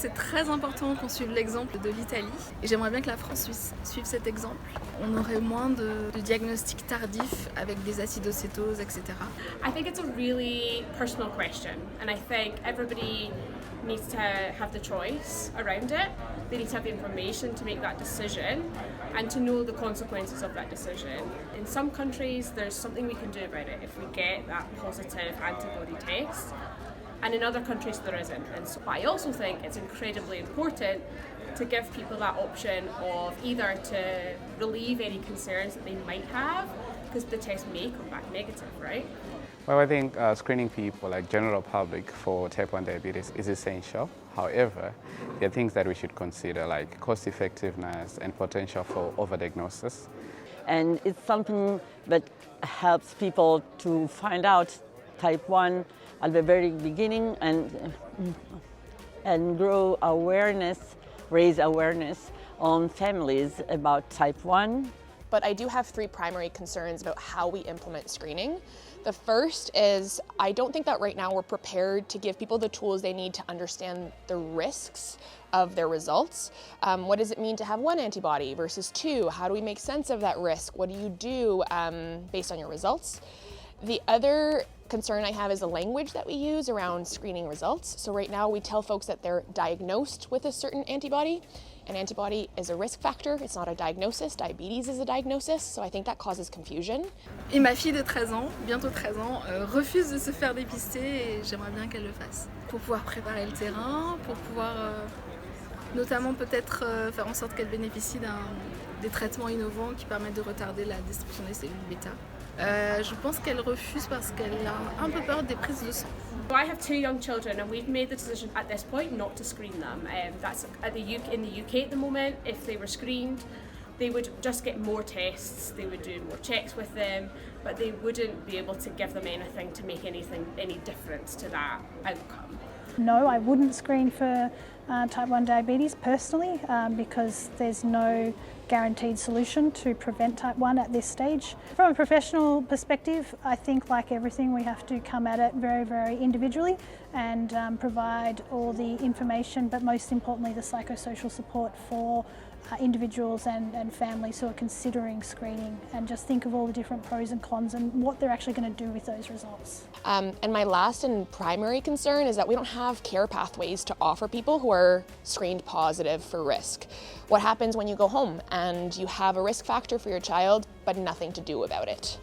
c'est très important qu'on suive l'exemple de l'Italie et j'aimerais bien que la France suive cet exemple. On aurait moins de diagnostics tardifs avec des acidocétoses, etc. I think it's a really personal question, and I think everybody needs to have the choice around it. They need to have the information to make that decision and to know the consequences of that decision. In some countries, there's something we can do about it if we get that positive antibody test, and in other countries there isn't. And so I also think it's incredibly important to give people that option of either to relieve any concerns that they might have, because the test may come back negative, right? Well, I think screening people, like general public, for type 1 diabetes is essential. However, there are things that we should consider, like cost effectiveness and potential for overdiagnosis. And it's something that helps people to find out type 1 at the very beginning and grow awareness, raise awareness on families about type 1. But I do have 3 primary concerns about how we implement screening. The first is I don't think that right now we're prepared to give people the tools they need to understand the risks of their results. What does it mean to have 1 antibody versus 2? How do we make sense of that risk? What do you do based on your results? The other concern I have is the language that we use around screening results. So right now we tell folks that they're diagnosed with a certain antibody. An antibody is a risk factor, it's not a diagnosis. Diabetes is a diagnosis, so I think that causes confusion. Et ma fille de 13 ans, bientôt 13 ans, refuse de se faire dépister et j'aimerais bien qu'elle le fasse. Pour pouvoir préparer le terrain, pour pouvoir notamment peut-être faire en sorte qu'elle bénéficie des traitements innovants qui permettent de retarder la destruction des cellules bêta. Je pense qu'elle refuse parce qu'elle a un peu peur des prises de sang. I have 2 young children, and we've made the decision at this point not to screen them. That's in the UK at the moment. If they were screened, they would just get more tests, they would do more checks with them, but they wouldn't be able to give them anything to make any difference to that outcome. No, I wouldn't screen for type 1 diabetes personally because there's no guaranteed solution to prevent type 1 at this stage. From a professional perspective, I think like everything we have to come at it very, very individually and provide all the information, but most importantly the psychosocial support for individuals and families who are considering screening, and just think of all the different pros and cons and what they're actually going to do with those results. And my last and primary concern is that we don't have care pathways to offer people who are screened positive for risk. What happens when you go home and you have a risk factor for your child but nothing to do about it?